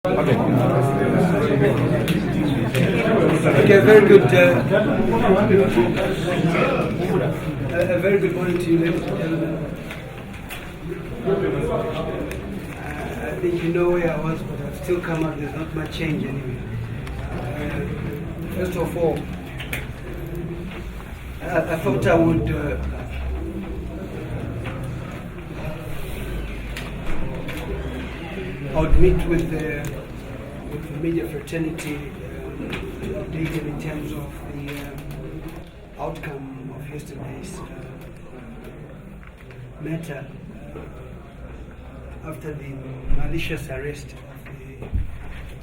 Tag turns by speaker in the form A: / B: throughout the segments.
A: Okay.
B: Okay, very good. A very good morning to you, ladies and gentlemen. I think you know where I was, but I've still come out. There's not much change anyway. First of all, I thought I would meet with the media fraternity to update them in terms of the outcome of yesterday's matter after the malicious arrest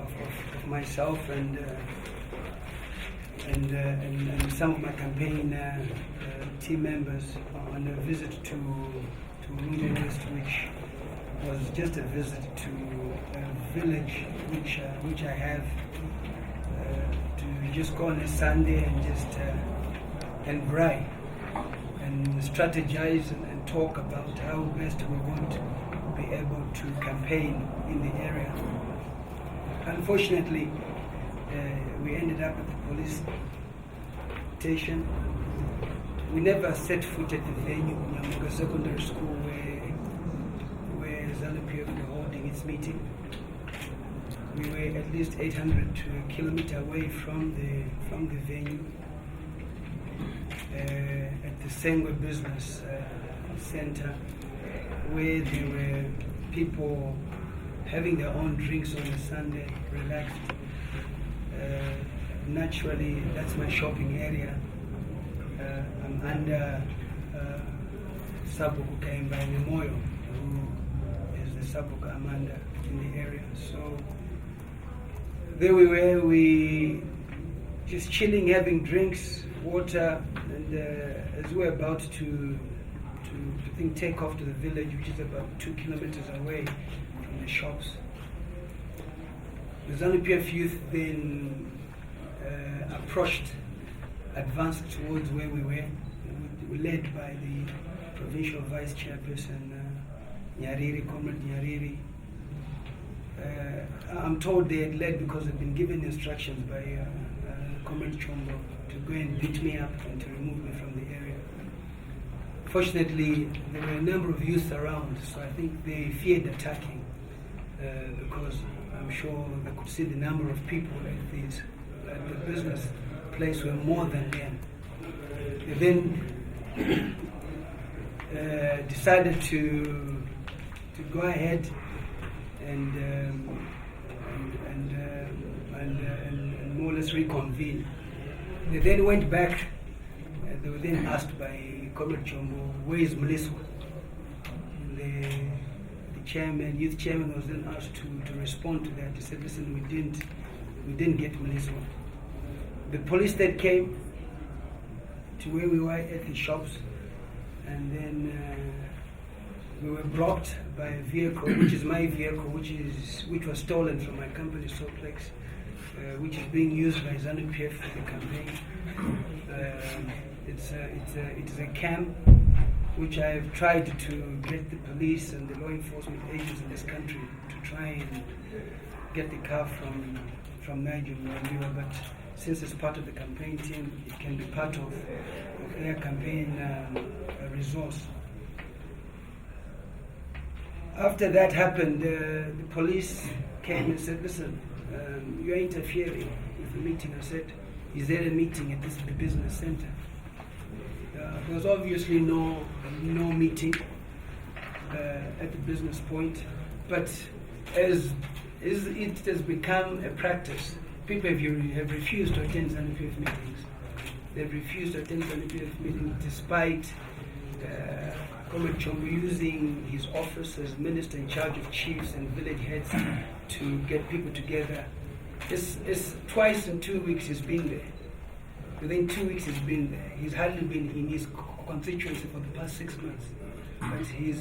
B: of myself and some of my campaign team members on a visit to Lunga West, which was just a visit to a village which I have to just go on a Sunday and just and braai and strategize and talk about how best we want to be able to campaign in the area. Unfortunately, we ended up at the police station. We never set foot at the venue, Nyamuga Secondary School, where ZANU-PF were holding its meeting. We were at least 800 kilometers away from the venue at the Sengwe Business Center, where there were people having their own drinks on a Sunday, relaxed. Naturally, that's my shopping area. I'm under Sabuku Kaimba Memoyo, who is the Sabuku Amanda in the area. So there we were, we just chilling, having drinks, water, and as we were about to take off to the village, which is about 2 kilometers away from the shops, the ZANU-PF youth then advanced towards where we were, led by the provincial vice chairperson, Nyariri, Comrade Nyariri. I'm told they had led because they've been given instructions by Comrade Chombo to go and beat me up and to remove me from the area. Fortunately, there were a number of youth around, so I think they feared attacking because I'm sure they could see the number of people at the business place were more than them. They then decided to go ahead and more or less reconvene. They then went back. They were then asked by Comrade Chombo, "Where is Mliswa?" The chairman, youth chairman, was then asked to respond to that. He said, "Listen, we didn't get Mliswa." The police then came to where we were at the shops, and then we were blocked by a vehicle, which is my vehicle, which was stolen from my company, Soplex, which is being used by ZANU-PF for the campaign. It is a cam which I have tried to get the police and the law enforcement agents in this country to try and get the car from Niger, but since it's part of the campaign team, it can be part of their campaign resource. After that happened, the police came and said, "Listen, you're interfering with the meeting." I said, "Is there a meeting at this business center?" There was obviously no meeting at the business point, but as it has become a practice, people have refused to attend ZANU-PF meetings. They've refused to attend ZANU-PF meetings despite Comrade Chombo using his office as minister in charge of chiefs and village heads to get people together. It's twice in 2 weeks he's been there. Within 2 weeks he's been there. He's hardly been in his constituency for the past 6 months. But he's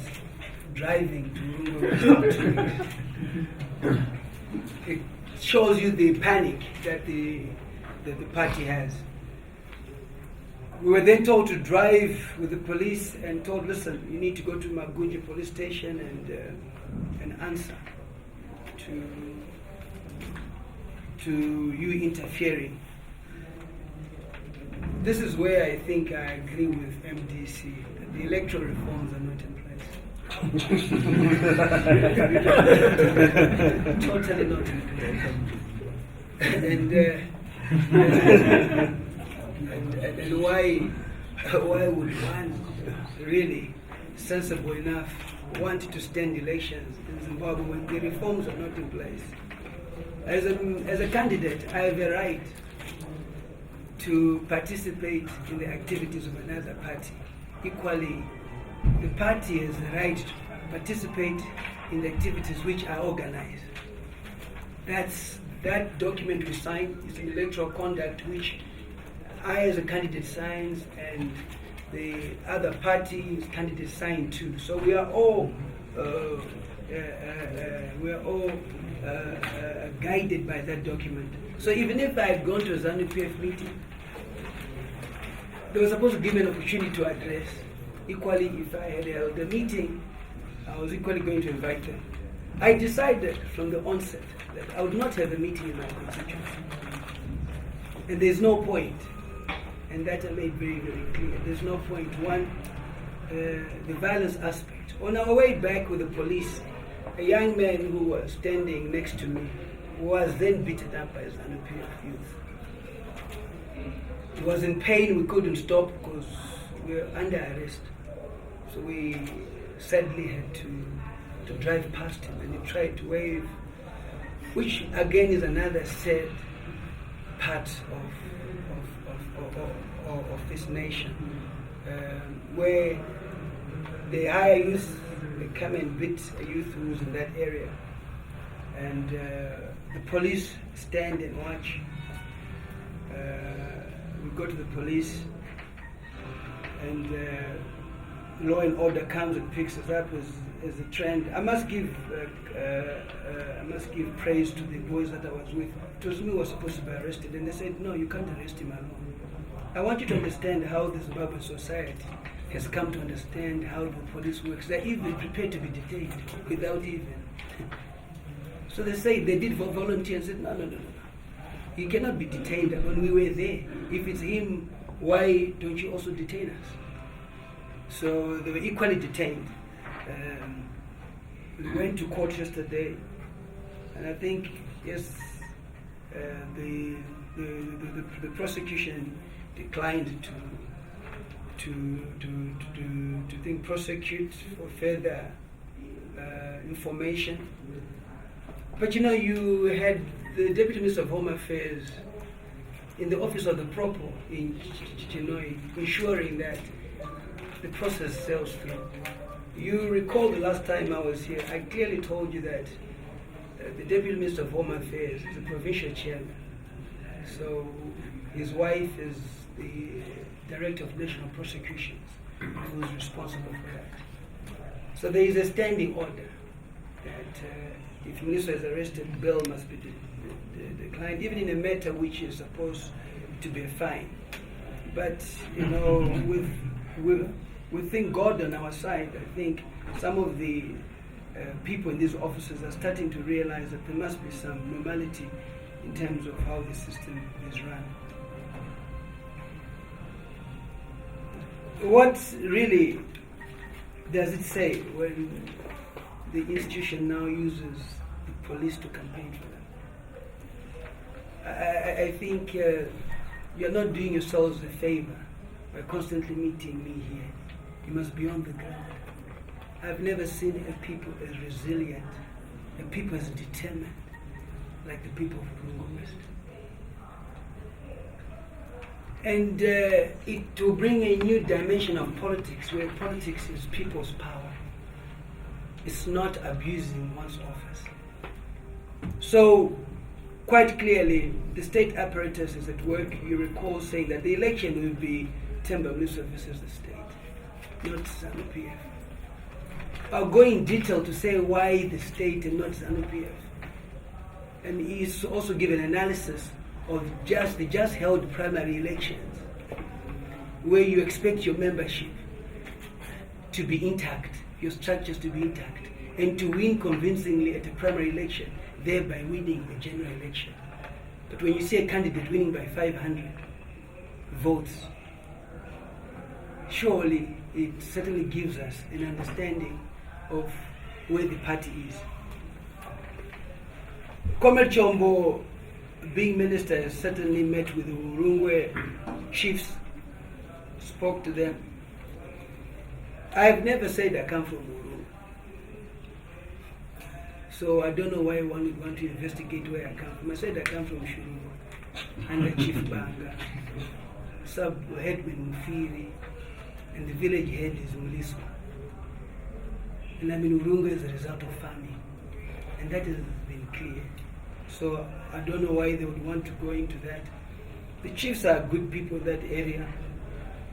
B: driving to Lunga West in 2 weeks. It shows you the panic that the party has. We were then told to drive with the police and told, "Listen, you need to go to Magunje police station and answer to to you interfering. This is where I think I agree with MDC. That the electoral reforms are not in place. Totally not in place. And why would one really sensible enough want to stand elections in Zimbabwe when the reforms are not in place? As a candidate, I have a right to participate in the activities of another party. Equally, the party has the right to participate in the activities which are organized. That document we signed is an electoral conduct which I as a candidate signs and the other party's candidate sign too. So we are all guided by that document. So even if I had gone to a ZANU-PF meeting, they were supposed to give me an opportunity to address. Equally, if I had held a meeting, I was equally going to invite them. I decided from the onset that I would not have a meeting in my constituency. And there's no point. And that I made very, very clear. There's no point. One, the violence aspect. On our way back with the police, a young man who was standing next to me was then beaten up by ZANU-PF youth. He was in pain. We couldn't stop because we were under arrest. So we sadly had to drive past him, and he tried to wave, which again is another sad part of this nation, where the higher youth, they come and beat a youth who's in that area, and the police stand and watch. We go to the police, and law and order comes and picks us up as a trend. I must give praise to the boys that I was with. It was me who was supposed to be arrested, and they said, no, you can't arrest him alone. I want you to understand how the Zimbabwean society has come to understand how the police works. They're even prepared to be detained without even. So they say they did volunteer and said, no. He cannot be detained when we were there. If it's him, why don't you also detain us? So they were equally detained. We went to court yesterday, and I think, yes, the prosecution declined to prosecute for further information. But you had the Deputy Minister of Home Affairs in the office of the Propo in Chinoy, ensuring that the process sails through. You recall the last time I was here, I clearly told you that the Deputy Minister of Home Affairs is the provincial chairman. So his wife is the Director of National Prosecutions, who is responsible for that. So there is a standing order that if Mliswa is arrested, bail must be declined, even in a matter which is supposed to be a fine. But we think God on our side. I think some of the people in these offices are starting to realize that there must be some normality in terms of how the system is run. What really does it say when the institution now uses the police to campaign for them? I think you're not doing yourselves a favor by constantly meeting me here. You must be on the ground. I've never seen a people as resilient, a people as determined like the people of Congo West. And it will bring a new dimension of politics, where politics is people's power. It's not abusing one's office. So, quite clearly, the state apparatus is at work. You recall saying that the election will be Themba Mliswa versus the state, not ZANU-PF. I'll go in detail to say why the state and not ZANU-PF. And he's also given analysis of the just held primary elections, where you expect your membership to be intact, your structures to be intact, and to win convincingly at a primary election, thereby winning the general election. But when you see a candidate winning by 500 votes, surely it certainly gives us an understanding of where the party is. Comrade Chombo, being minister, has certainly met with the Urungwe chiefs, spoke to them. I have never said I come from Urungwe. So I don't know why one would want to investigate where I come from. I said I come from Shurungo, under Chief Banga, sub-headman Mufiri, and the village head is Mliswa. And I'm in Urungwe as a result of farming. And that has been clear. So I don't know why they would want to go into that. The chiefs are good people in that area.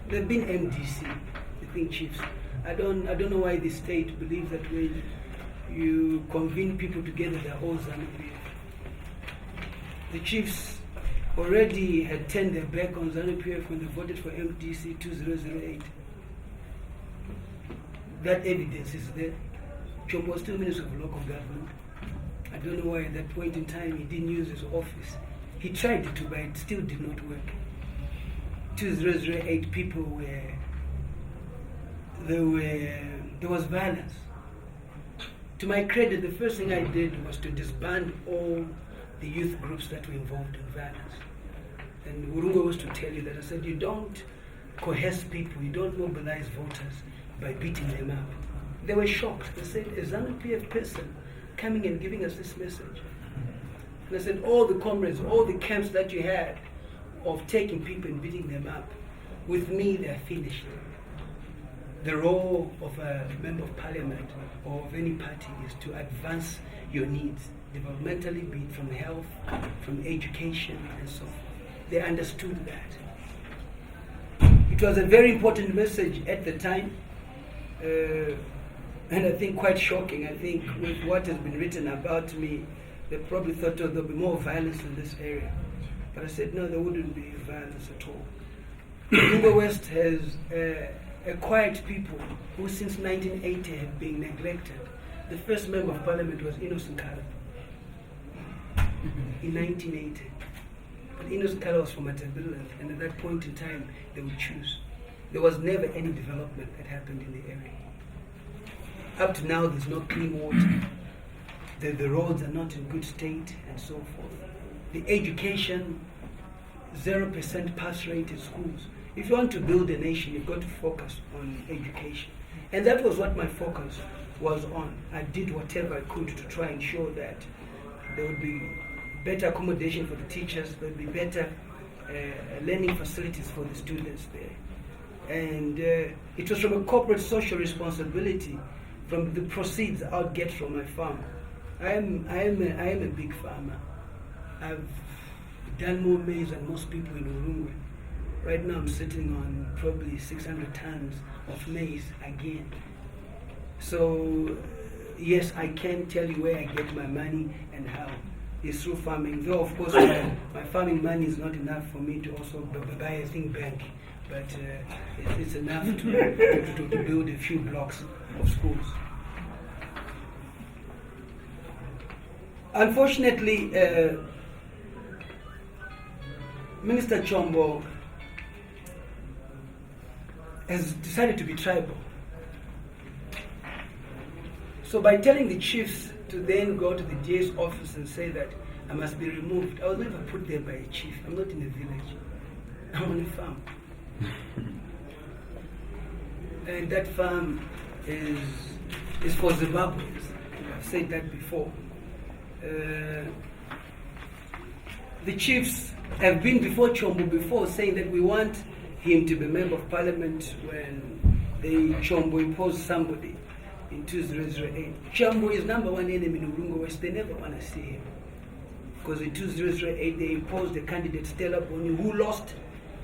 B: They've been MDC, I think chiefs. I don't know why the state believes that when you convene people together, they're all ZANU-PF. The chiefs already had turned their back on ZANU-PF when they voted for MDC 2008. That evidence is there. Chombo was still Minister of Local Government. I don't know why at that point in time he didn't use his office. He tried to, but it still did not work. 2008 people there was violence. To my credit, the first thing I did was to disband all the youth groups that were involved in violence. And Urungo was to tell you that. I said, you don't coerce people, you don't mobilize voters by beating them up. They were shocked. They said, a ZANU-PF person coming and giving us this message. And I said, all the comrades, all the camps that you had of taking people and beating them up, with me they're finished. The role of a member of parliament or of any party is to advance your needs, developmentally, be it from health, from education, and so forth. They understood that. It was a very important message at the time, and I think quite shocking. I think with what has been written about me, they probably thought there'll be more violence in this area. But I said, no, there wouldn't be violence at all. Urungwe West has acquired people who since 1980 have been neglected. The first member of parliament was Innocent Kala in 1980. But Innocent Kala was from Atabilland, and at that point in time, they would choose. There was never any development that happened in the area. Up to now, there's no clean water. The roads are not in good state, and so forth. The education, 0% pass rate in schools. If you want to build a nation, you've got to focus on education. And that was what my focus was on. I did whatever I could to try and ensure that there would be better accommodation for the teachers, there would be better learning facilities for the students there. And it was from a corporate social responsibility, from the proceeds I would get from my farm. I am a big farmer. I've done more maize than most people in Urungwe. Right now I'm sitting on probably 600 tons of maize again. So yes, I can tell you where I get my money and how. It's through farming. Though of course my farming money is not enough for me to also buy a thing bank, but it's enough to build a few blocks of schools. Unfortunately, Minister Chombo has decided to be tribal. So by telling the chiefs to then go to the DA's office and say that I must be removed, I was never put there by a chief. I'm not in a village. I'm on a farm. And that farm is for Zimbabweans. I've said that before. The chiefs have been before Chombo before saying that we want him to be member of parliament when Chombo imposed somebody in 2008. Chombo is number one enemy in Urungwe West. They never want to see him. Because in 2008 they imposed a candidate, Stella Boni, who lost,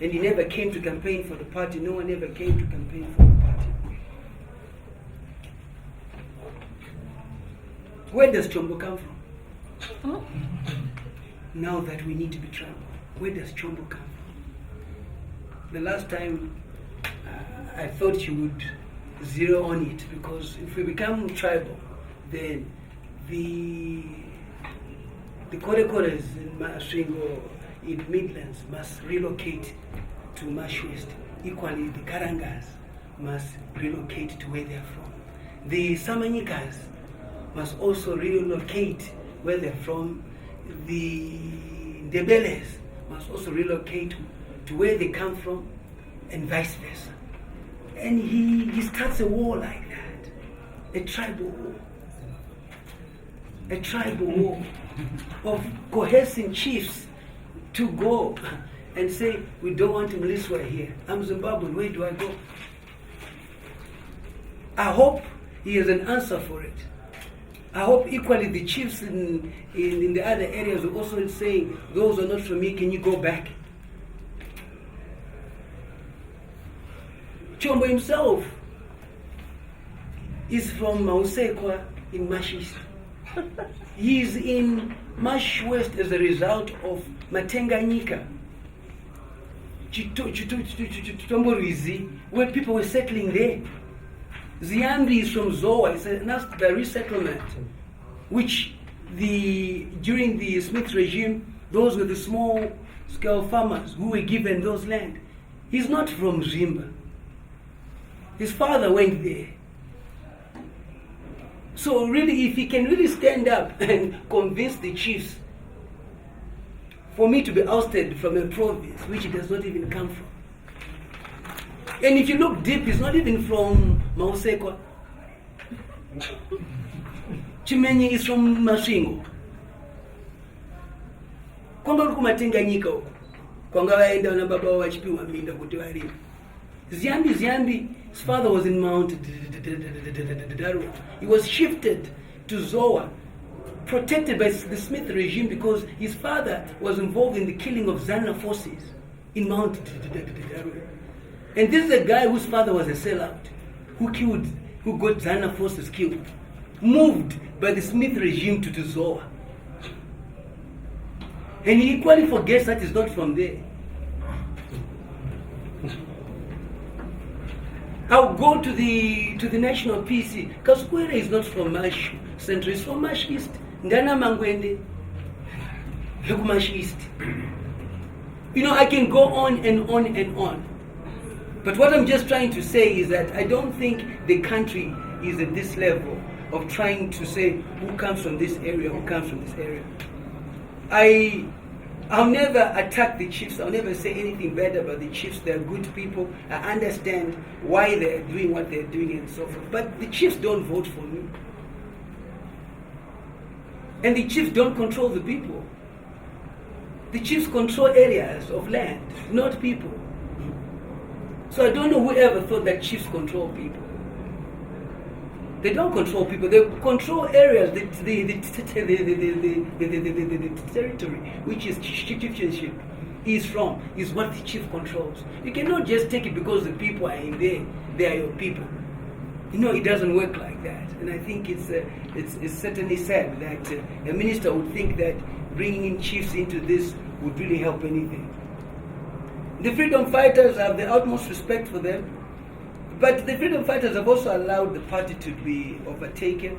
B: and he never came to campaign for the party. No one ever came to campaign for the party. Where does Chombo come from? Oh. Now that we need to be tribal, where does Chombo come from? The last time I thought you would zero on it, because if we become tribal, then the The Korekoras in Masvingo, in Midlands, must relocate to Mashwest. Equally, the Karangas must relocate to where they are from. The Samanyikas must also relocate where they're from. The Ndebeles must also relocate to where they come from, and vice versa. And he starts a war like that, a tribal war. A tribal war of coercing chiefs to go and say, we don't want Mliswa here. I'm Zimbabwean, where do I go? I hope he has an answer for it. I hope equally the chiefs in the other areas are also saying, those are not from me, can you go back? Chombo himself is from Mausekwa in Mashist. He is in Mash West as a result of Matenganyika, Chitomborizzi, where people were settling there. Ziambi is from Zoa. It's a resettlement, which during the Smith regime, those were the small-scale farmers who were given those land. He's not from Zimba. His father went there. So really, if he can really stand up and convince the chiefs for me to be ousted from a province which he does not even come from. And if you look deep, he's not even from Mausekwa. Chimenyi is from Masvingo. Kwanga uri kumatenganyika uko. Kwanga vaenda na baba wao vachipiwa minda kuti varime. Ziambi, his father was in Mount Darua. He was shifted to Zoa, protected by the Smith regime because his father was involved in the killing of Zana forces in Mount Darua. And this is a guy whose father was a sellout, who got Zana forces killed, moved by the Smith regime to Zoa. And he equally forgets that he's not from there. I'll go to the national PC. Kaskwera is not from Mash Central, it's from Mash East. Ndana Mangwende, Mash East. You know, I can go on and on and on. But what I'm just trying to say is that I don't think the country is at this level of trying to say who comes from this area, who comes from this area. I'll never attack the chiefs. I'll never say anything bad about the chiefs. They're good people. I understand why they're doing what they're doing and so forth. But the chiefs don't vote for me. And the chiefs don't control the people. The chiefs control areas of land, not people. So I don't know whoever thought that chiefs control people. They don't control people. They control areas, the territory, which is chieftainship is what the chief controls. You cannot just take it because the people are in there. They are your people. You know, it doesn't work like that. And I think it's certainly sad that a minister would think that bringing in chiefs into this would really help anything. The freedom fighters have the utmost respect for them. But the freedom fighters have also allowed the party to be overtaken.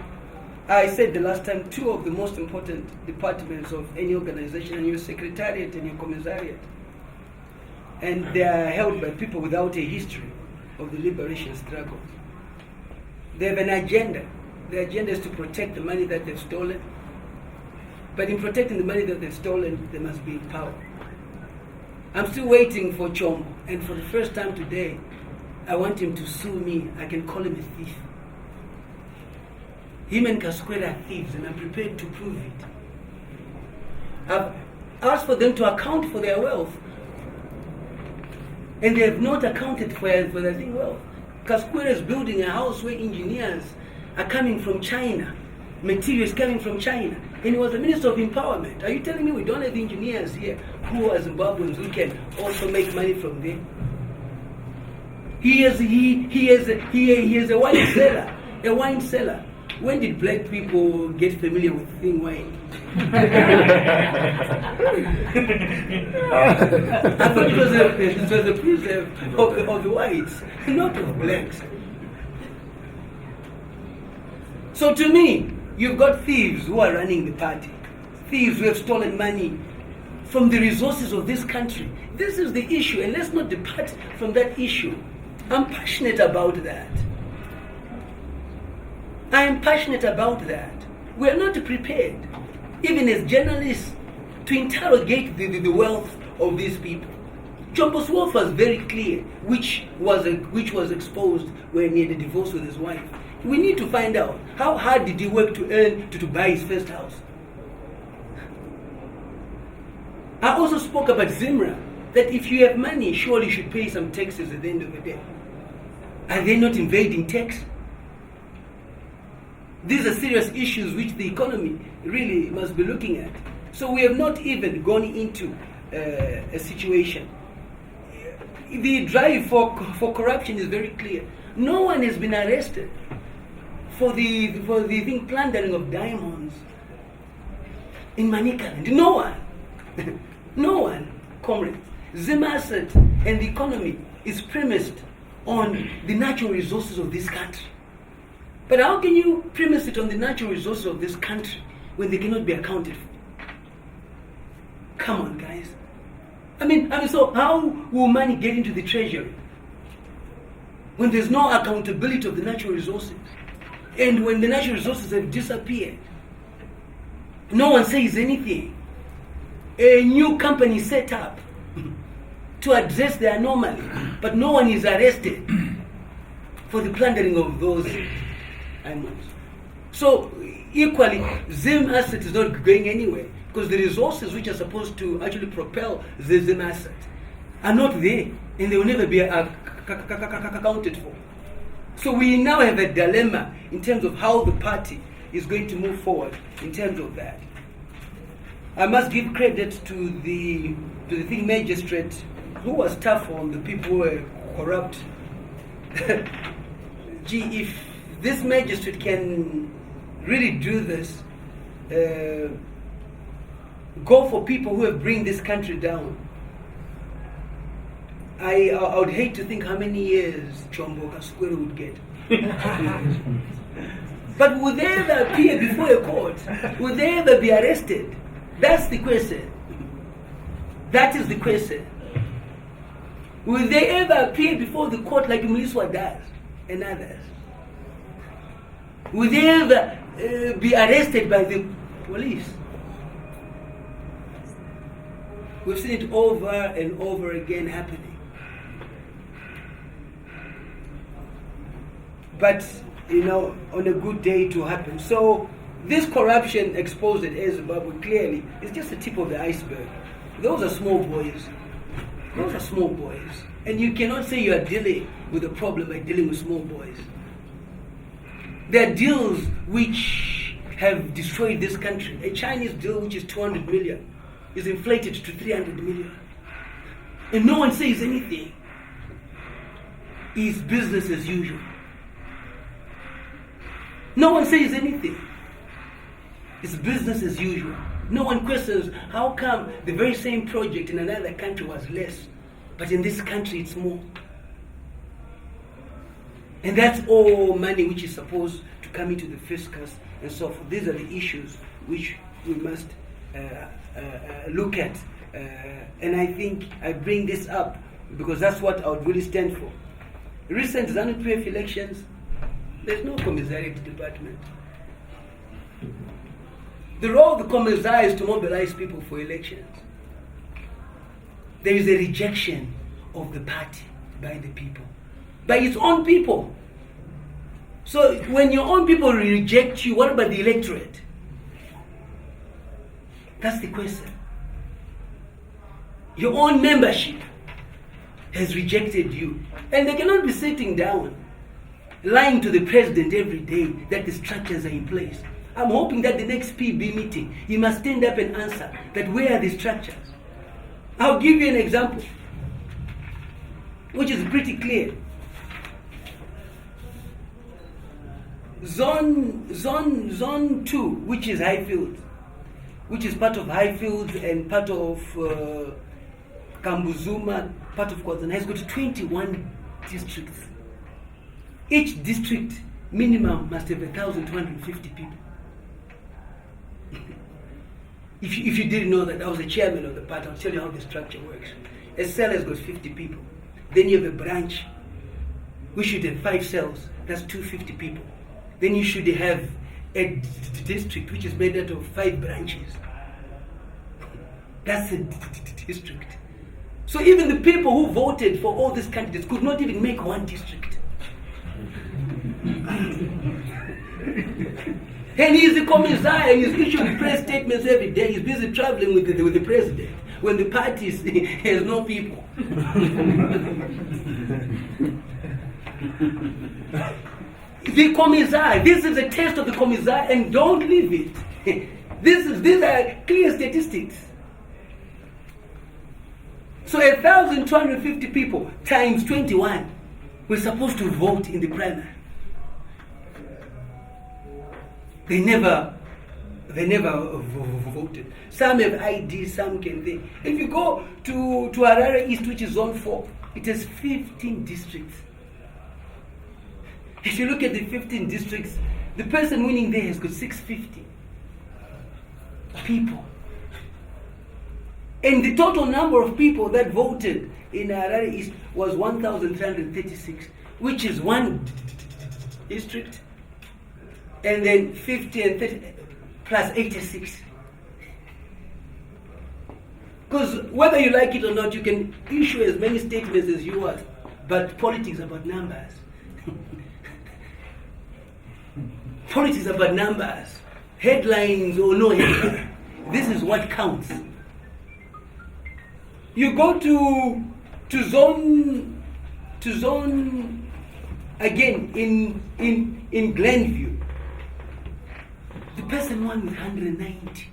B: I said the last time, two of the most important departments of any organization are your secretariat and your commissariat. And they are held by people without a history of the liberation struggle. They have an agenda. The agenda is to protect the money that they've stolen. But in protecting the money that they've stolen, they must be in power. I'm still waiting for Chombo, and for the first time today, I want him to sue me. I can call him a thief. Him and Kaskwera are thieves, and I'm prepared to prove it. I've asked for them to account for their wealth, and they have not accounted for their wealth. Kaskwera is building a house where engineers are coming from China, materials coming from China, and he was the Minister of Empowerment. Are you telling me we don't have engineers here who are Zimbabweans who can also make money from there? He is a wine cellar. When did black people get familiar with thin wine? I thought it was a preserve of the whites, not of blacks. So to me, you've got thieves who are running the party. thieves who have stolen money from the resources of this country. This is the issue, and let's not depart from that issue. I'm passionate about that. I am passionate about that. We are not prepared, even as journalists, to interrogate the wealth of these people. Chombo's wealth was very clear, which was exposed when he had a divorce with his wife. We need to find out how hard did he work to earn to buy his first house. I also spoke about Zimra, that if you have money, surely you should pay some taxes at the end of the day. Are they not invading tax? These are serious issues which the economy really must be looking at. So we have not even gone into a situation. The drive for corruption is very clear. No one has been arrested for the plundering of diamonds in Manicaland. No one. No one, comrades. Zim asset and the economy is premised on the natural resources of this country. But how can you premise it on the natural resources of this country when they cannot be accounted for? Come on, guys. I mean, so how will money get into the treasury when there's no accountability of the natural resources? And when the natural resources have disappeared, no one says anything. A new company set up to address the anomaly, but no one is arrested for the plundering of those diamonds. So equally, Zim asset is not going anywhere because the resources which are supposed to actually propel the Zim asset are not there, and they will never be accounted for. So we now have a dilemma in terms of how the party is going to move forward in terms of that. I must give credit to the thing magistrate who was tough on the people who were corrupt. Gee, if this magistrate can really do this, go for people who have bring this country down, I would hate to think how many years Chombo Kaskwere would get. But would they ever appear before a court? Would they ever be arrested? That's the question. That is the question. Will they ever appear before the court like Mliswa does and others? Will they ever be arrested by the police? We've seen it over and over again happening. But, on a good day it will happen. So, this corruption exposed at Zimbabwe clearly is just the tip of the iceberg. Those are small boys. Those are small boys. And you cannot say you are dealing with a problem by dealing with small boys. There are deals which have destroyed this country. A Chinese deal which is 200 million is inflated to 300 million. And no one says anything. It's business as usual. No one says anything. It's business as usual. No one questions how come the very same project in another country was less, but in this country it's more. And that's all money which is supposed to come into the fiscus and so forth. These are the issues which we must look at. And I think I bring this up because that's what I would really stand for. Recent ZANU-PF elections, there's no commissariat department. The role of the commissariat is to mobilize people for elections. There is a rejection of the party by the people, by its own people. So when your own people reject you, what about the electorate? That's the question. Your own membership has rejected you. And they cannot be sitting down, lying to the president every day that the structures are in place. I'm hoping that the next PB meeting, he must stand up and answer that where are the structures? I'll give you an example, which is pretty clear. Zone 2, which is Highfield, which is part of Highfield and part of Kambuzuma, part of Kwazana, has got 21 districts. Each district minimum must have 1,250 people. If you didn't know that, I was the chairman of the party. I'll tell you how the structure works. A cell has got 50 people. Then you have a branch. We should have 5 cells. That's 250 people. Then you should have a district which is made out of 5 branches. That's a district. So even the people who voted for all these candidates could not even make one district. And he's the commissar and he's issuing press statements every day. He's busy traveling with the president when the party has no people. The commissar, this is a test of the commissar, and don't leave it. These are clear statistics. So 1,250 people times 21 were supposed to vote in the primary. They never voted. Some have ID, some can they. If you go to Harare East, which is zone 4, it has 15 districts. If you look at the 15 districts, the person winning there has got 650 people. And the total number of people that voted in Harare East was 1,336, which is one district, and then 50 and 30 plus 86. Because whether you like it or not, you can issue as many statements as you want, but politics about numbers. Politics about numbers, headlines or no headlines. This is what counts. You go to zone again in Glenview. The person won with 190.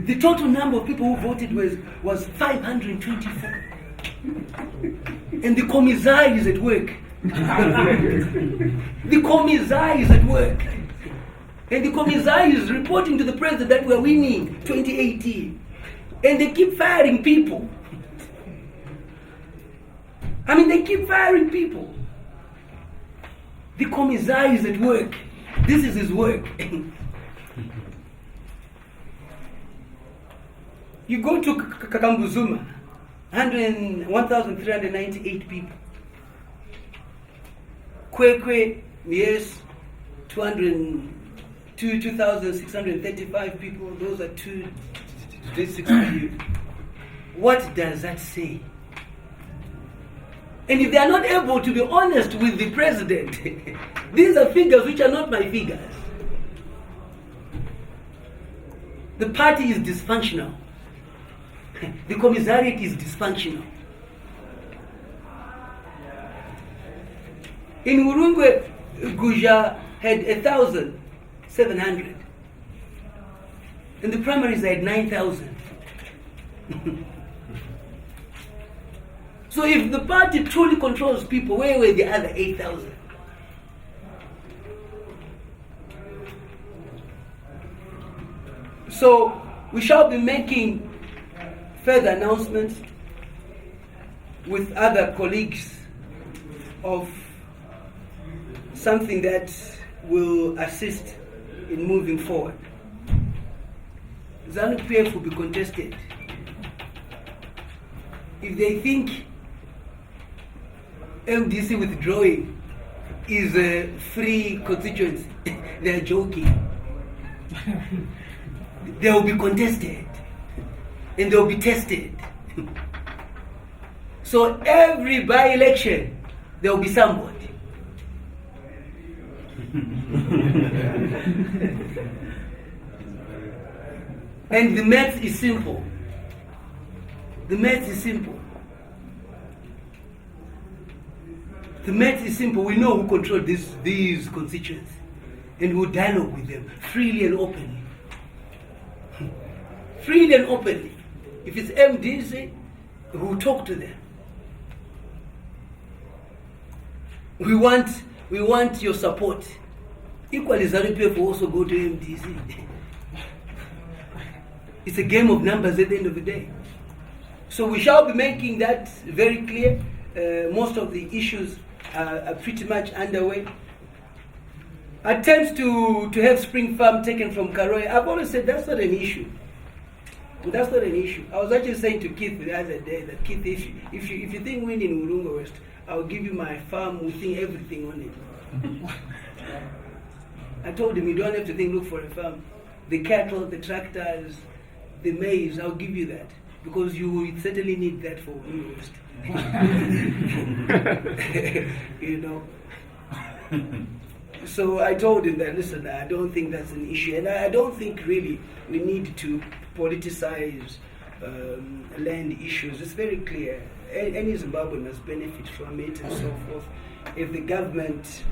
B: The total number of people who voted was 524. And the commissar is at work. The commissar is at work. And the commissar is reporting to the president that we're winning 2018. And they keep firing people. I mean, they keep firing people. The commissar is at work. This is his work. You go to Kakambuzuma, 1,398 people. Kwekwe, yes, 2,635 people. Those are 2 districts for you. What does that say? And if they are not able to be honest with the president, these are figures which are not my figures. The party is dysfunctional. The commissariat is dysfunctional. In Urungwe, Guja had 1,700. In the primaries, they had 9,000. So if the party truly controls people, where were the other 8,000? So we shall be making further announcements with other colleagues of something that will assist in moving forward. ZANU-PF will be contested. If they think MDC withdrawing is a free constituency, they are joking. They will be contested and they will be tested. So every by-election, there will be somebody. And the math is simple. The math is simple. The math is simple. We know who control these constituents, and we'll dialogue with them freely and openly. Freely and openly. If it's MDC, we'll talk to them. We want your support. Equally, ZANU-PF will also go to MDC. It's a game of numbers at the end of the day. So we shall be making that very clear. Most of the issues are pretty much underway. Attempts to have spring farm taken from Karoy, I've always said that's not an issue. That's not an issue. I was actually saying to Keith the other day that Keith, if you think wind in Urunga West, I'll give you my farm with everything on it. I told him you don't have to look for a farm. The cattle, the tractors, the maize, I'll give you that. Because you will certainly need that for Urunga West. You know. So I told him that, listen, I don't think that's an issue. And I don't think really we need to politicize land issues. It's very clear. Any Zimbabwean must benefit from it and so forth. If the government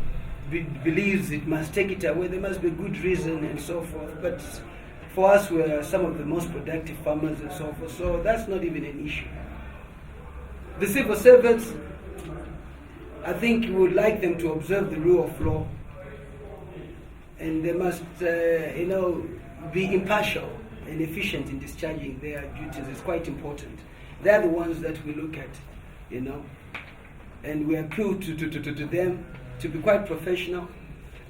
B: believes it must take it away, there must be good reason and so forth. But for us, we're some of the most productive farmers and so forth. So that's not even an issue. The civil servants, I think we would like them to observe the rule of law. And they must, be impartial and efficient in discharging their duties. It's quite important. They're the ones that we look at, and we appeal to them to be quite professional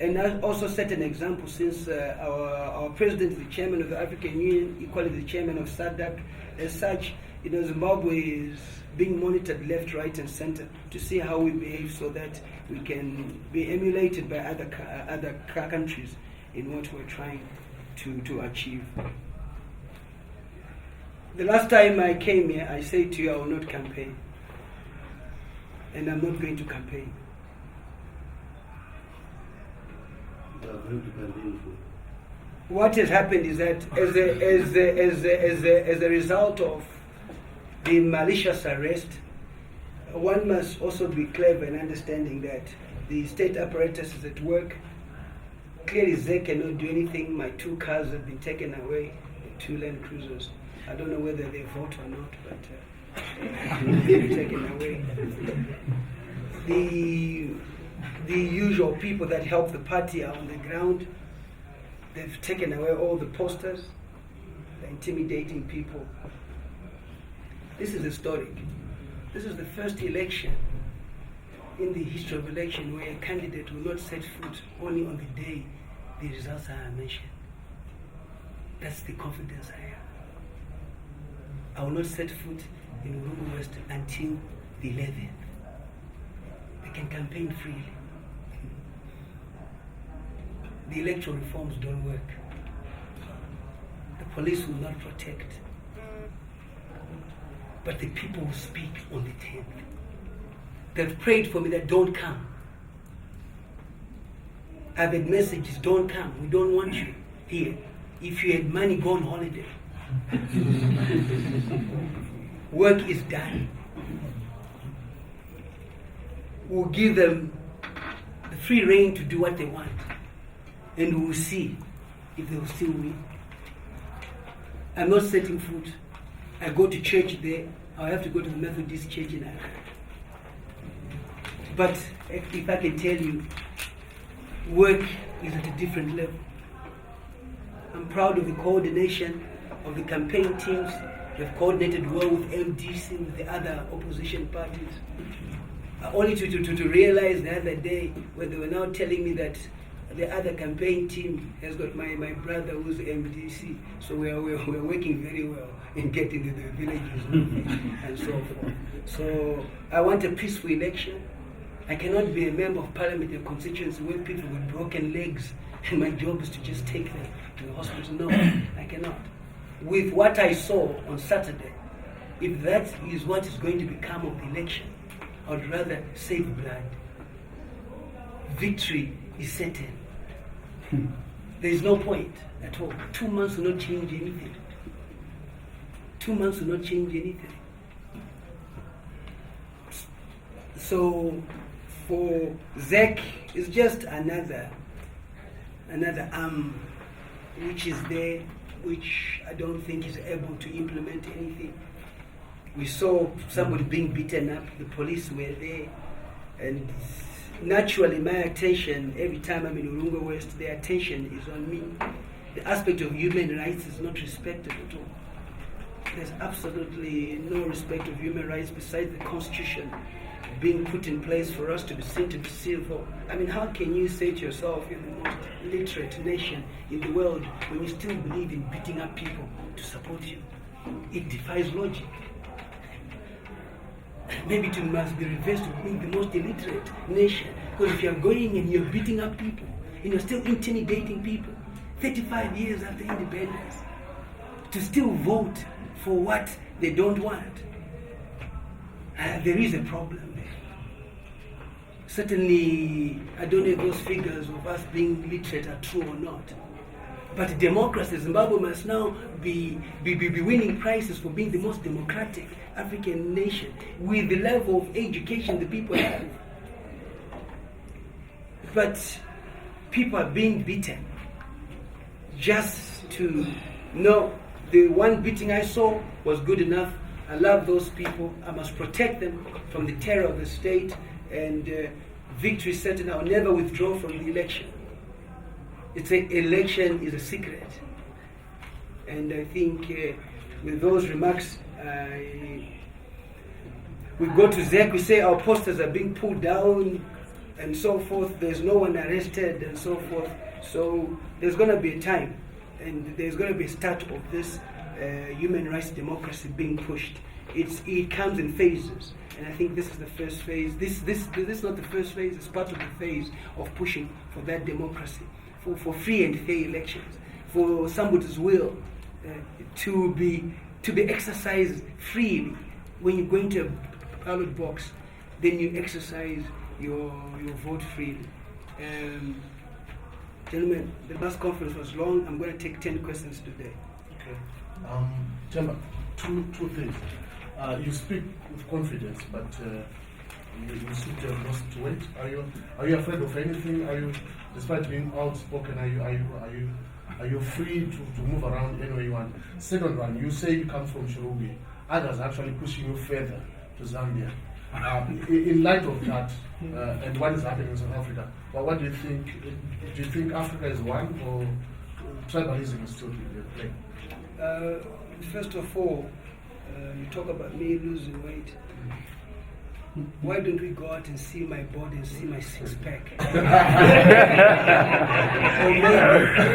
B: and also set an example, since our president is the chairman of the African Union, equally the chairman of SADC. As such, Zimbabwe is being monitored left, right, and center to see how we behave, so that we can be emulated by other countries in what we're trying to achieve. The last time I came here, I said to you I will not campaign, and I'm not going to campaign. What has happened is that as a result of the malicious arrest, one must also be clever in understanding that the state apparatus is at work. Clearly, ZEC cannot do anything. My 2 cars have been taken away, the 2 Land Cruisers. I don't know whether they vote or not, but they've been taken away. The usual people that help the party are on the ground. They've taken away all the posters. They're intimidating people. This is historic. This is the first election in the history of election where a candidate will not set foot only on the day the results are mentioned. That's the confidence I have. I will not set foot in Urunga West until the 11th. They can campaign freely. The electoral reforms don't work. The police will not protect. But the people will speak on the 10th. They've prayed for me that don't come. I've had messages, don't come. We don't want you here. If you had money, go on holiday. Work is done. We'll give them the free rein to do what they want. And we'll see if they will still win. I'm not setting foot. I go to church there. I'll have to go to the Methodist church in Accra. But if I can tell you, work is at a different level. I'm proud of the coordination of the campaign teams. They've coordinated well with MDC, with the other opposition parties. Only to realize the other day when they were now telling me that the other campaign team has got my brother who's the MDC. So we're working very well in getting to the villages and so forth. So I want a peaceful election. I cannot be a member of parliament in a constituency where people with broken legs and my job is to just take them to the hospital. No, I cannot. With what I saw on Saturday, if that is what is going to become of the election, I would rather save blood. Victory is certain. There is no point at all. 2 months will not change anything. 2 months will not change anything. So for ZEC, it's just another arm which is there, which I don't think is able to implement anything. We saw somebody being beaten up, the police were there, and naturally my attention, every time I'm in Urunga West, their attention is on me. The aspect of human rights is not respected at all. There's absolutely no respect of human rights besides the Constitution being put in place for us to be seen to be civil. I mean, how can you say to yourself you're the most literate nation in the world when you still believe in beating up people to support you? It defies logic. Maybe it must be reversed to being the most illiterate nation. Because if you're going and you're beating up people, and you're still intimidating people, 35 years after independence, to still vote for what they don't want, there is a problem there. Certainly, I don't know if those figures of us being literate are true or not. But democracy, Zimbabwe must now be winning prizes for being the most democratic African nation with the level of education the people have. But people are being beaten just to know the one beating I saw was good enough. I love those people. I must protect them from the terror of the state, and victory is certain. I'll never withdraw from the election. Election is a secret. And I think with those remarks, we go to ZEC, we say our posters are being pulled down and so forth. There's no one arrested and so forth. So there's going to be a time, and there's going to be a start of this human rights democracy being pushed. It comes in phases, and I think this is the first phase. This is not the first phase. It's part of the phase of pushing for that democracy, for free and fair elections, for somebody's will to be exercised freely. When you go into a ballot box, then you exercise your vote freely. Gentlemen, the last conference was long. I'm going to take 10 questions today.
A: Okay. Temba, two things. You speak with confidence, but you seem to have lost weight. Are you afraid of anything? Are you, despite being outspoken, are you free to move around any way you want? Second one, you say you come from Shirubi. Others are actually pushing you further to Zambia. In light of that, and what is happening in South Africa, well, what do you think? Do you think Africa is one, or tribalism is still playing?
B: First of all, you talk about me losing weight. Why don't we go out and see my body and see my six-pack?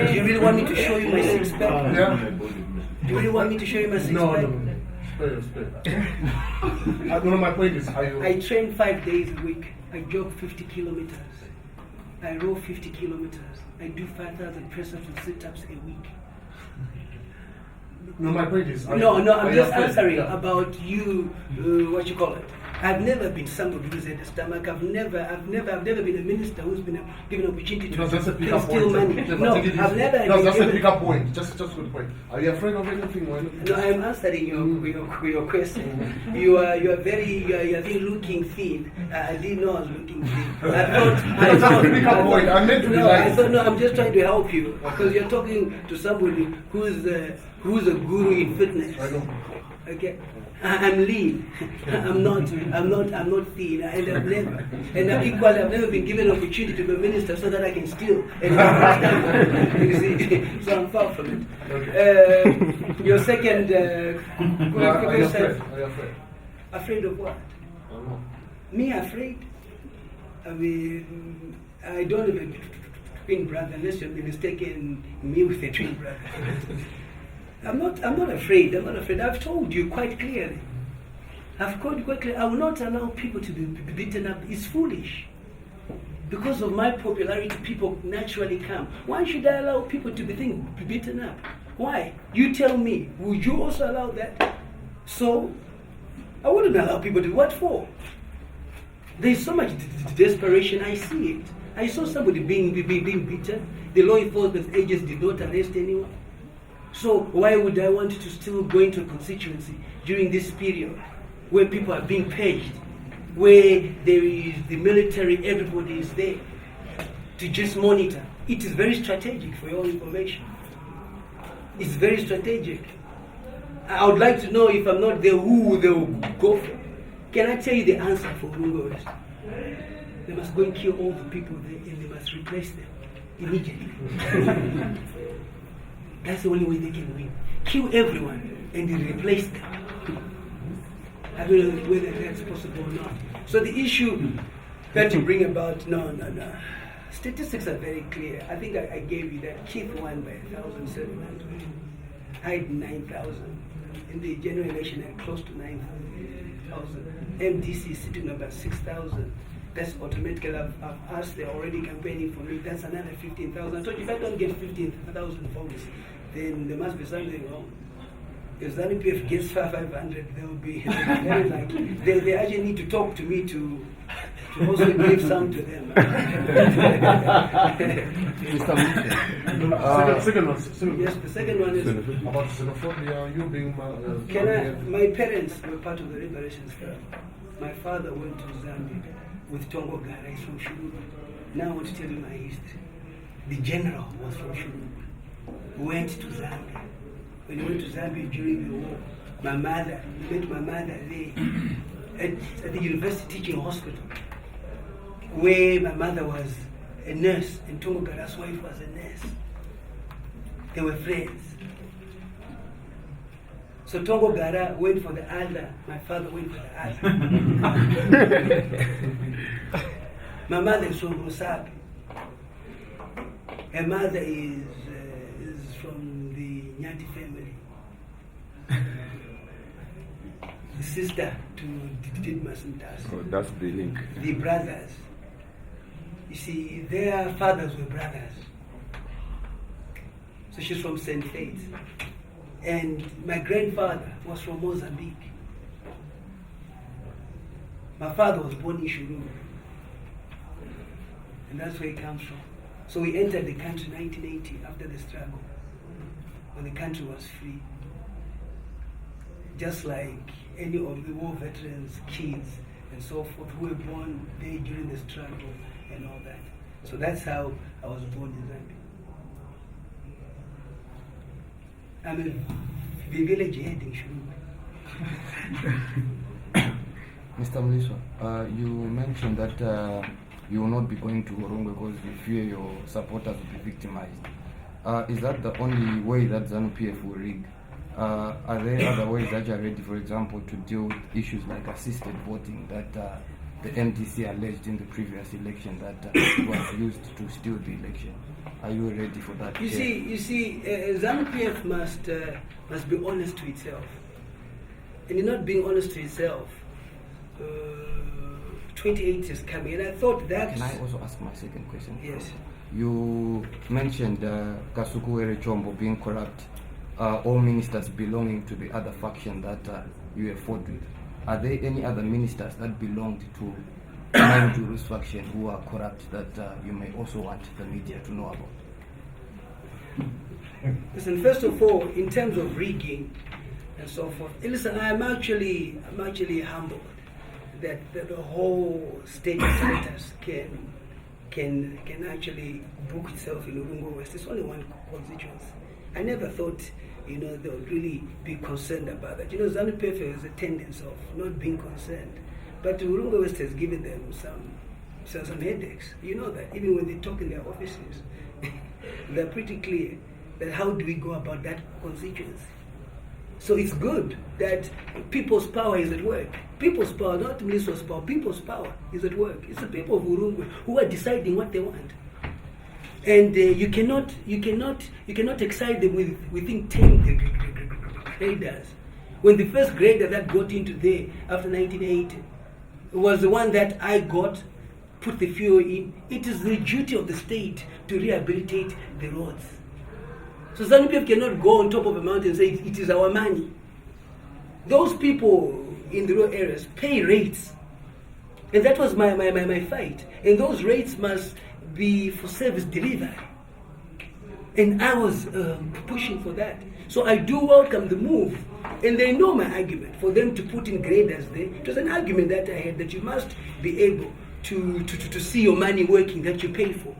B: Do you really want me to show you my six-pack?
A: Yeah.
B: Do you really want me to show you my six-pack?
A: No. Spare. My point is,
B: I train 5 days a week. I jog 50 kilometers. I row 50 kilometers. I do 5,000 press-ups and sit-ups a week.
A: No, my point is...
B: I'm just answering about you, what you call it. I've never been somebody who's had a stomach. I've never been a minister who's been given an opportunity to steal money. No, I've never.
A: No, that's a pick-up point. Just a good point. Are you afraid of anything or anything?
B: No, I'm answering your question. You are very looking thin. I didn't know I was looking thin.
A: That's a pick-up point. I meant to be
B: I thought, no, I'm just trying to help you because you're talking to somebody who's a guru in fitness.
A: I know.
B: Okay. I'm lean. I'm not thin, and I've never been given an opportunity to be a minister so that I can steal. You see, so I'm far from it.
A: Okay.
B: Your second
A: Are you afraid?
B: Afraid of what?
A: I don't know.
B: Me afraid? I mean, I don't have a twin brother unless you're mistaken me with a twin brother. I'm not afraid. I've told you quite clearly. I will not allow people to be beaten up. It's foolish. Because of my popularity, people naturally come. Why should I allow people to be beaten up? Why? You tell me. Would you also allow that? So, I wouldn't allow people to. What for? There's so much desperation. I see it. I saw somebody being beaten. The law enforcement agents did not arrest anyone. So why would I want to still go into a constituency during this period where people are being paged, where there is the military, everybody is there to just monitor? It is very strategic for your information. It's very strategic. I would like to know if I'm not there, who they will go for. Can I tell you the answer for Lungo West? They must go and kill all the people there and they must replace them immediately. That's the only way they can win. Kill everyone and then replace them. I don't know whether that's possible or not. So the issue that you bring about, no. Statistics are very clear. I think I gave you that Keith won by 1,700. Hyde 9,000. In the general election, close to 9,000. MDC sitting about 6,000. That's automatically, I've asked, they're already campaigning for me. That's another 15,000. I told you, if I don't get 15,000 votes, then there must be something wrong. If ZANU-PF gets 500, they'll be very likely. They actually need to talk to me to also give some to them.
A: Second one.
B: Yes, the second one is
A: About xenophobia, you being
B: my parents were part of the liberation struggle. My father went to Zambia with Tongo Gara, he's from Shululu. Now I want to tell you my history. The general was from Shululu. Went to Zambia. When he went to Zambia during the war, met my mother there at the university teaching hospital, where my mother was a nurse and Tongo Gara's wife was a nurse. They were friends. So Tongo Gara went for the other, my father went for the other. My mother is from Rusabi. Her mother is from the Nyati family. The sister to Didmas and Tas.
C: Oh, that's the link.
B: The brothers. You see, their fathers were brothers. So she's from St. Faith. And my grandfather was from Mozambique. My father was born in Shululu. And that's where he comes from. So we entered the country in 1980 after the struggle, when the country was free. Just like any of the war veterans, kids, and so forth, who were born there during the struggle and all that. So that's how I was born in Zambia. I'm a village head in Shululu.
C: Mr. Mliswa, you mentioned that you will not be going to Urungu because you fear your supporters will be victimized. Is that the only way that ZANU-PF will rig? Are there other ways that you are ready, for example, to deal with issues like assisted voting that the MDC alleged in the previous election that was used to steal the election? Are you ready for that?
B: You see, ZANU-PF must be honest to itself. And in not being honest to itself, 28 is coming, and I thought that.
C: Can I also ask my second question?
B: Yes.
C: You mentioned Kasuku Chombo being corrupt, all ministers belonging to the other faction that you have fought with. Are there any other ministers that belonged to Manjuru's faction who are corrupt that you may also want the media to know about?
B: Listen, first of all, in terms of rigging and so forth, listen, I'm actually humbled that the whole state status can actually book itself in Urungu West. It's only one constituency. I never thought, they would really be concerned about that. ZANU-PF has a tendency of not being concerned. But Urungu West has given them some headaches. You know that, even when they talk in their offices, they're pretty clear that how do we go about that constituency. So it's good that people's power is at work. People's power, not Mliswa's power, people's power is at work. It's the people of Urungu who are deciding what they want. And you cannot excite them within 10 graders. When the first grader that got into there after 1980 was the one that I got, put the fuel in, it is the duty of the state to rehabilitate the roads. So ZANU-PF cannot go on top of a mountain and say it is our money. Those people in the rural areas pay rates. And that was my fight. And those rates must be for service delivery. And I was pushing for that. So I do welcome the move. And they know my argument. For them to put in graders there, it was an argument that I had, that you must be able to see your money working that you pay for.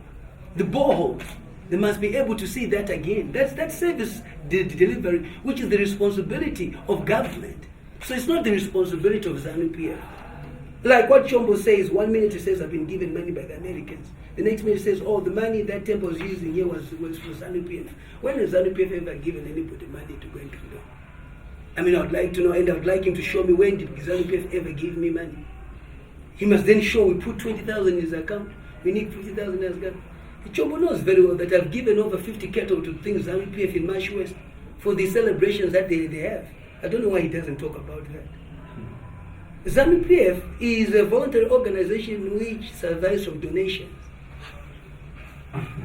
B: The boreholes, they must be able to see that again. That's service delivery, which is the responsibility of government. So it's not the responsibility of ZANU-PF. Like what Chombo says, 1 minute he says, I've been given money by the Americans. The next minute he says, the money that Temple was using here was for ZANU-PF. When has ZANU-PF ever given anybody money to go into law? I mean, I would like to know, and I would like him to show me when did ZANU-PF ever give me money. He must then show we put 20,000 in his account, we need 50,000 in his account. Chombo knows very well that I've given over 50 cattle to things ZANU-PF in Marsh West for the celebrations that they have. I don't know why he doesn't talk about that. ZANU-PF is a voluntary organization which survives from donations.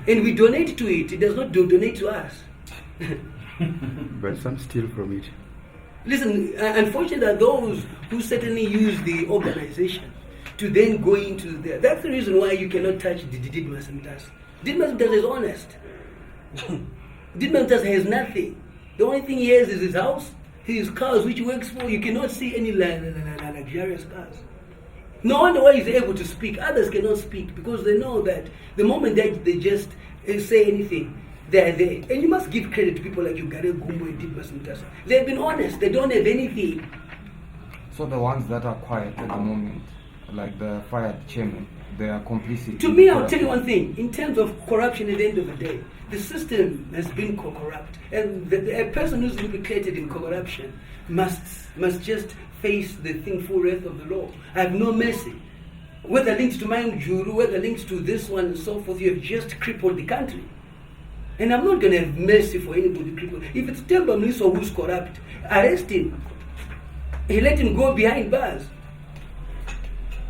B: And we donate to it. It does not donate to us.
D: But some steal from it.
B: Listen, unfortunately, there are those who certainly use the organization to then go into there. That's the reason why you cannot touch Didmas Mtas. Didmas Mtas is honest. Didmas Mtas has nothing. The only thing he has is his house, his cars, which he works for. You cannot see any luxurious cars. No wonder why he's able to speak. Others cannot speak because they know that the moment that they just say anything, they're there. And you must give credit to people like Ugare Gumbo and Didmas Mutasa. They've been honest. They don't have anything.
C: So the ones that are quiet at the moment, like the fired chairman, they are complicit.
B: To me, I'll tell you one thing. In terms of corruption at the end of the day, the system has been corrupt. And a person who's implicated in corruption must just face the thing full wrath of the law. I have no mercy. Whether linked to my Juru, whether linked to this one and so forth, you have just crippled the country. And I'm not going to have mercy for anybody crippled. If it's Temba Mliswa who's corrupt, arrest him. He let him go behind bars.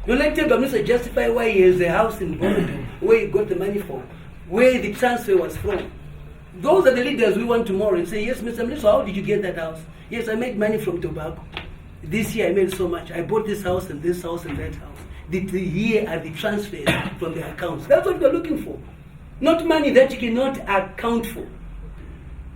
B: Don't let Temba Mliswa justify why he has a house in Bondo, where he got the money from, where the transfer was from. Those are the leaders we want tomorrow and say, yes, Mr. Mliswa, how did you get that house? Yes, I made money from tobacco. This year I made so much. I bought this house and that house. Here are the transfers from the accounts. That's what we're looking for. Not money that you cannot account for,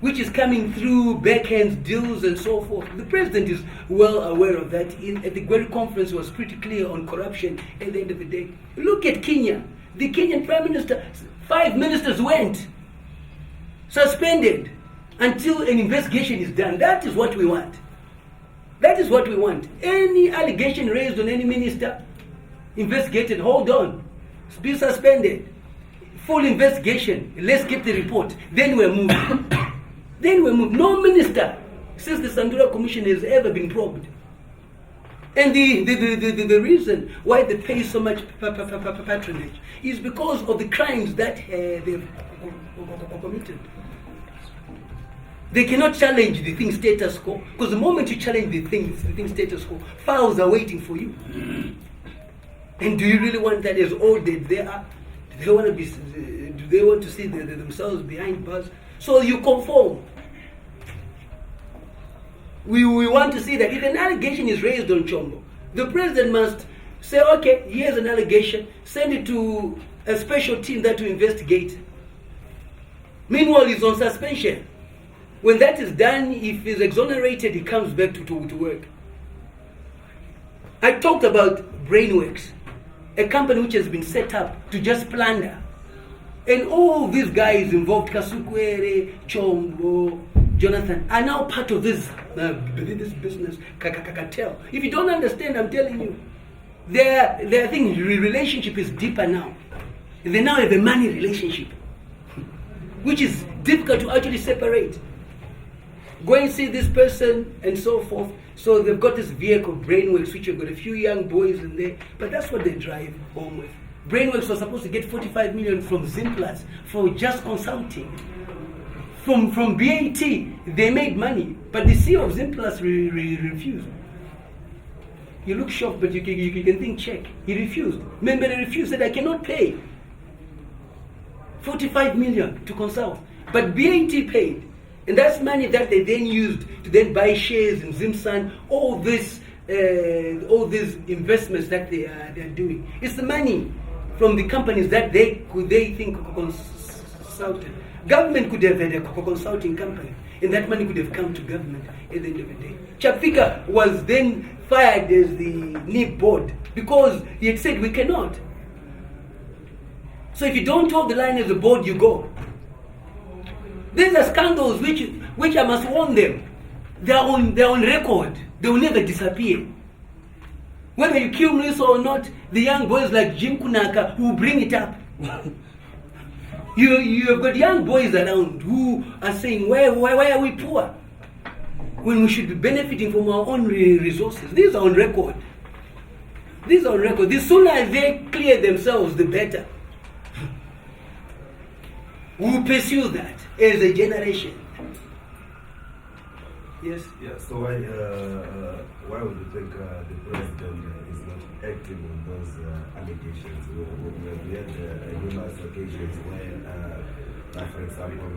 B: which is coming through backhands, deals, and so forth. The president is well aware of that. At the Gweri conference was pretty clear on corruption at the end of the day. Look at Kenya. The Kenyan Prime Minister, 5 ministers went, suspended, until an investigation is done. That is what we want. That is what we want. Any allegation raised on any minister, investigated, hold on, be suspended. Full investigation, let's get the report. Then we're moving. Then we're moving. No minister since the Sandura Commission has ever been probed. And the reason why they pay so much patronage is because of the crimes that they've committed. They cannot challenge the thing status quo, because the moment you challenge the thing status quo, files are waiting for you. And do you really want that as old as they are? Do they want to see themselves behind bars? So you conform. We want to see that if an allegation is raised on Chombo, the president must say, okay, here's an allegation, send it to a special team that will investigate. Meanwhile, he's on suspension. When that is done, if he's exonerated, he comes back to work. I talked about Brainworks, a company which has been set up to just plunder. And all these guys involved, Kasukwere, Chombo, Jonathan, are now part of this business cartel. If you don't understand, I'm telling you, their thing, relationship is deeper now. They now have a money relationship, which is difficult to actually separate. Go and see this person and so forth. So they've got this vehicle, Brainworks, which have got a few young boys in there, but that's what they drive home with. Brainworks was supposed to get 45 million from Zimplus for just consulting. From BAT, they made money, but the CEO of Zimplus refused. You look shocked, but you can think check. He refused. Remember, he refused, said, I cannot pay 45 million to consult. But BAT paid. And that's money that they then used to then buy shares in Zimsan, all these investments that they are doing. It's the money from the companies that they think consulted. Government could have had a consulting company, and that money could have come to government at the end of the day. Chapika was then fired as the NIB board because he had said we cannot. So if you don't hold the line as a board, you go. These are scandals which I must warn them. They're on record. They will never disappear. Whether you kill Mliswa or not, the young boys like Jim Kunaka who bring it up. You have got young boys around who are saying, why are we poor? when we should be benefiting from our own resources. These are on record. These are on record. The sooner they clear themselves, the better. We will pursue that as a generation. Yes?
E: Yeah, so why would you think the president is not acting on those allegations? We had numerous occasions where, for example,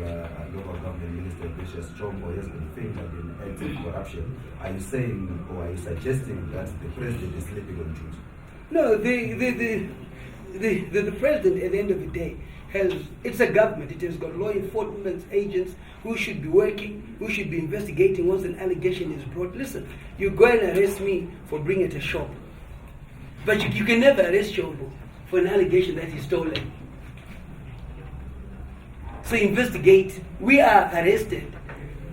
E: local government minister Precious Chombo has been fingered in acts of corruption. Are you saying or are you suggesting that the president is sleeping on duty?
B: No, the president at the end of the day it's a government. It has got law enforcement agents who should be working, who should be investigating once an allegation is brought. Listen, you go and arrest me for bringing at a shop, but you can never arrest Chombo for an allegation that he stolen. So investigate. We are arrested,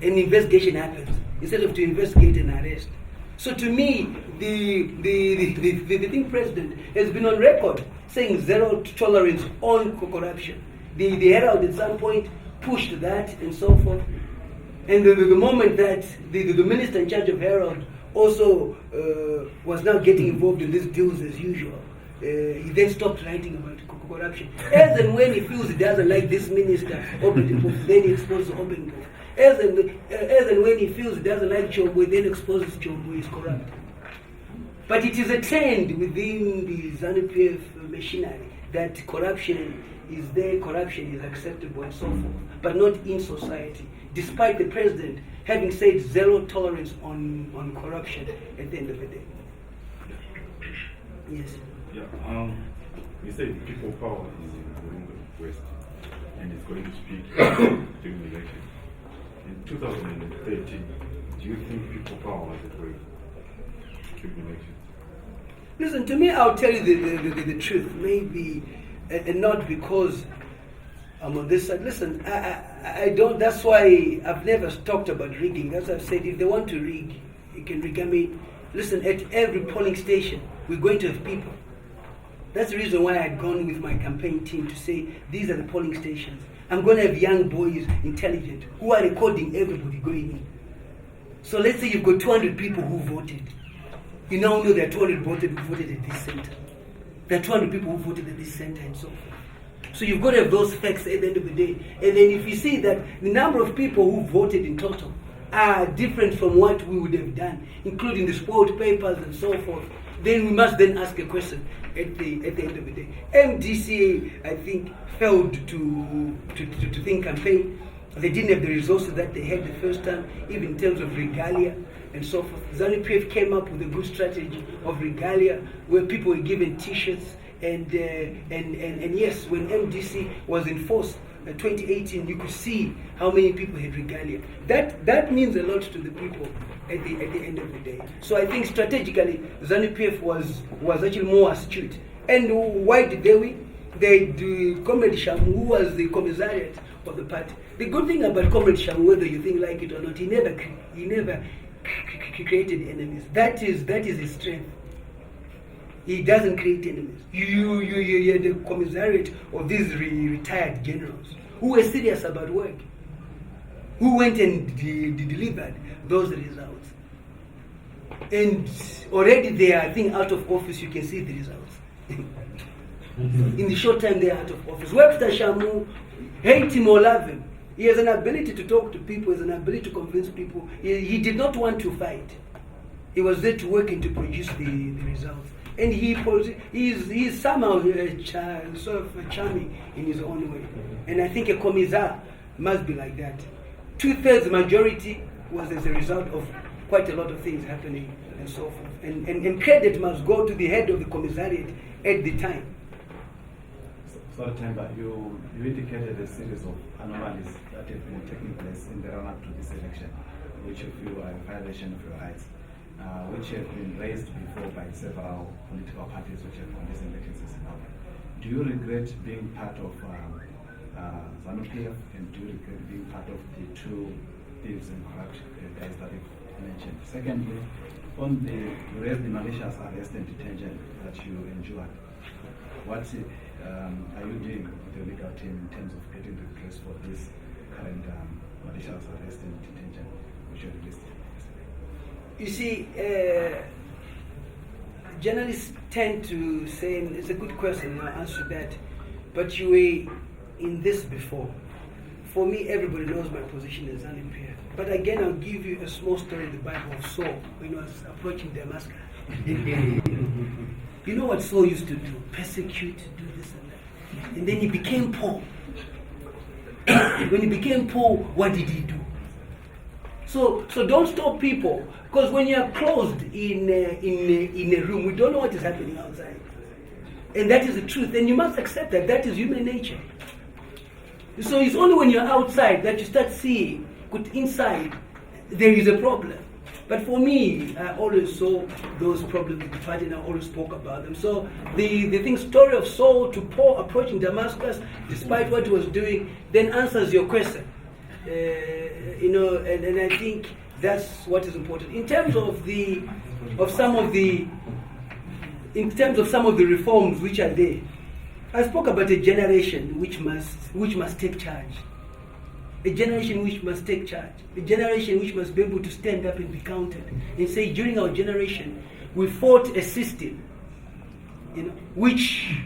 B: and investigation happens instead of to investigate and arrest. So to me, the thing president has been on record saying zero tolerance on corruption. The Herald at some point pushed that and so forth. And the moment that the minister in charge of Herald also was now getting involved in these deals as usual, he then stopped writing about corruption. As and when he feels he doesn't like this minister, then he exposes open book. As and when he feels he doesn't like Chombo, then exposes Chombo is corrupt. But it is a trend within the ZANU-PF machinery that corruption is there, corruption is acceptable and so forth, but not in society, despite the president having said zero tolerance on corruption at the end of the day. Yes.
F: Yeah, you said people power is in Burunga West and it's going to speak during the election. In 2013, do you think people power was at work during the election?
B: Listen, to me, I'll tell you the truth, maybe, and not because I'm on this side. Listen, I don't, that's why I've never talked about rigging. As I've said, if they want to rig, you can rig. I mean, listen, at every polling station, we're going to have people. That's the reason why I'd gone with my campaign team to say, these are the polling stations. I'm going to have young boys, intelligent, who are recording everybody going in. So let's say you've got 200 people who voted. You now know there are 200 who voted at this center. There are 200 people who voted at this center and so forth. So you've got to have those facts at the end of the day. And then if you see that the number of people who voted in total are different from what we would have done, including the spoiled papers and so forth, then we must then ask a question at the end of the day. MDCA, I think, failed to think campaign. They didn't have the resources that they had the first time, even in terms of regalia and so forth. ZANU-PF came up with a good strategy of regalia, where people were given T-shirts, and yes, when MDC was in force, 2018, you could see how many people had regalia. That means a lot to the people at the end of the day. So I think strategically, ZANU-PF was actually more astute. And why did they win? The Comrade Shamu, who was the commissariat of the party. The good thing about Comrade Shamu, whether you think like it or not, he never created enemies. That is his strength. He doesn't create enemies. You're the commissariat of these retired generals who were serious about work, who went and delivered those results. And already they are, I think, out of office. You can see the results. In the short time they are out of office. Webster Shamu, hate him or love him, he has an ability to talk to people, he has an ability to convince people. He did not want to fight. He was there to work and to produce the results. And he's somehow sort of charming in his own way. And I think a commissar must be like that. 2/3 majority was as a result of quite a lot of things happening and so forth. And credit must go to the head of the commissariat at the time.
G: So, Temba, you indicated a series of anomalies that have been taking place in the run-up to this election, which you feel are a violation of your rights, which have been raised before by several political parties which have won this election system. Do you regret being part of ZANU-PF, and do you regret being part of the two thieves and corrupt guys that you've mentioned? Secondly, on you raised the malicious arrest and detention that you endured. What are you doing with your legal team in terms of getting redress for this current malicious arrest and detention which you released?
B: You see, journalists tend to say, and it's a good question, I'll answer that, but you were in this before. For me, everybody knows my position is unimpaired. But again, I'll give you a small story in the Bible of Saul when he was approaching Damascus. You know what Saul used to do? Persecute, do this and that. And then he became poor. When he became poor, what did he do? So don't stop people, because when you are closed in a room, we don't know what is happening outside. And that is the truth, and you must accept that. That is human nature. So it's only when you're outside that you start seeing, put inside, there is a problem. But for me, I always saw those problems in the fight, and I always spoke about them. So the story of Saul to Paul approaching Damascus, despite what he was doing, then answers your question. And I think that's what is important. In terms of some of the reforms which are there, I spoke about a generation which must take charge. A generation which must take charge. A generation which must be able to stand up and be counted and say, during our generation, we fought a system, which,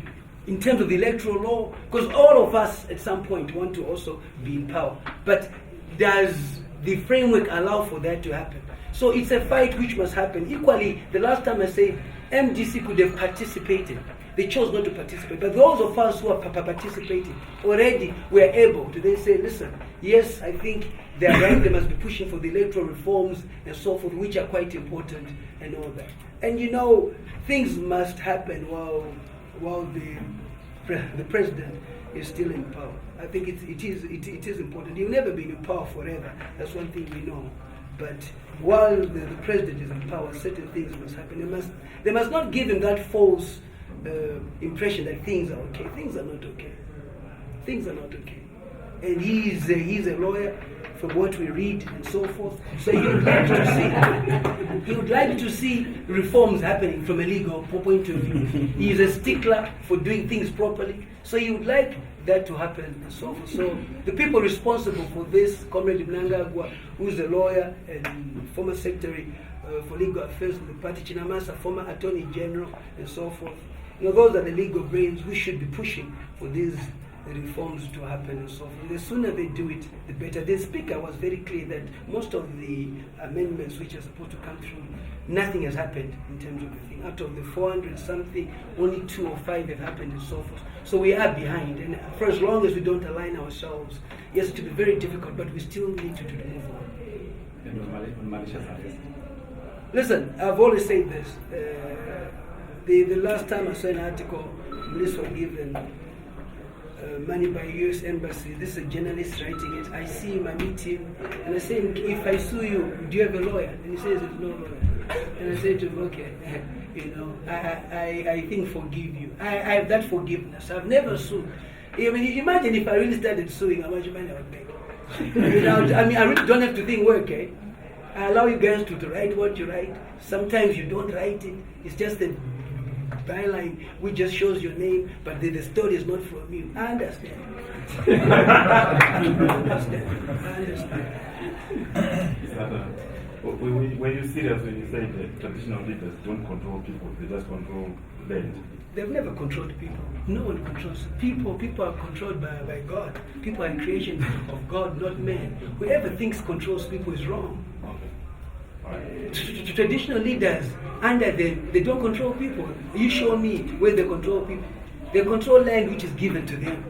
B: in terms of the electoral law, because all of us at some point want to also be in power, but does the framework allow for that to happen? So it's a fight which must happen. Equally, the last time I said MDC could have participated. They chose not to participate. But those of us who are participating already were able to then say, listen, yes, I think they're right, they must be pushing for the electoral reforms and so forth, which are quite important and all that. And things must happen while the president is still in power. I think it is important. He'll never be in power forever. That's one thing we know. But while the president is in power, certain things must happen. They must not give him that false impression that things are okay. Things are not okay. Things are not okay. And he's a lawyer, from what we read and so forth. So he would like to see reforms happening from a legal point of view. He is a stickler for doing things properly. So he would like that to happen and so forth. So the people responsible for this, Comrade Mnangagwa, who is a lawyer and former secretary for legal affairs in the party, Chinamasa, former attorney general, and so forth. Those are the legal brains who should be pushing for these reforms to happen and so forth. The sooner they do it, the better. The speaker was very clear that most of the amendments which are supposed to come through, nothing has happened in terms of the thing. Out of the 400 something, only 2 or 5 have happened and so forth. So we are behind, and for as long as we don't align ourselves, yes, it will be very difficult, but we still need to move on.
G: And on malicious arrest?
B: Listen, I've always said this. The last time I saw an article, Mliswa given money by US Embassy, this is a journalist writing it. I see him, I meet him, and I say, if I sue you, do you have a lawyer? And he says, there's no lawyer. And I say to him, okay, I think forgive you. I have that forgiveness. I've never sued. I mean, imagine if I really started suing, how much money I would make. I really don't have to think work, eh? I allow you guys to write what you write. Sometimes you don't write it. It's just a byline which just shows your name, but the story is not from you. I understand. I understand.
F: Were you serious when you said that traditional leaders don't control people, they just control land?
B: They've never controlled people. No one controls people. People are controlled by God. People are a creation of God, not man. Whoever thinks controls people is wrong. Traditional leaders, under them, they don't control people. You show me where they control people. They control land which is given to them.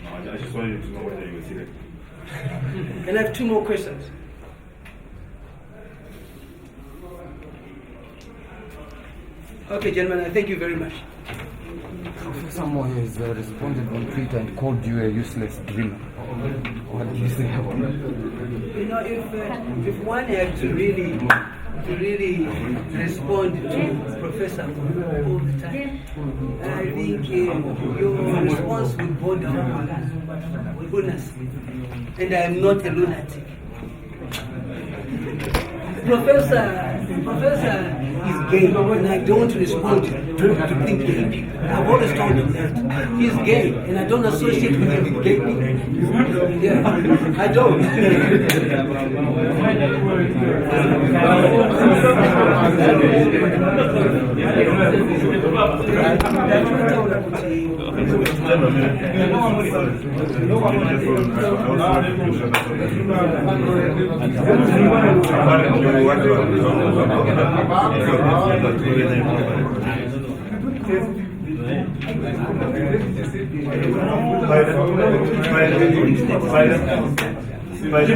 F: No, I just wanted to know whether you were serious.
B: And I have 2 more questions. Okay, gentlemen, I thank you very much.
C: Professor Moore has responded on Twitter and called you a useless dreamer. What did you say about that?
B: If one had to really respond to Professor Moore all the time, I think your response would border on lunacy. And I am not a lunatic. Professor he's gay, and I don't respond to think gay people. I've always told him that. He's gay, and I don't associate with him with gay people. Yeah, I don't.
F: By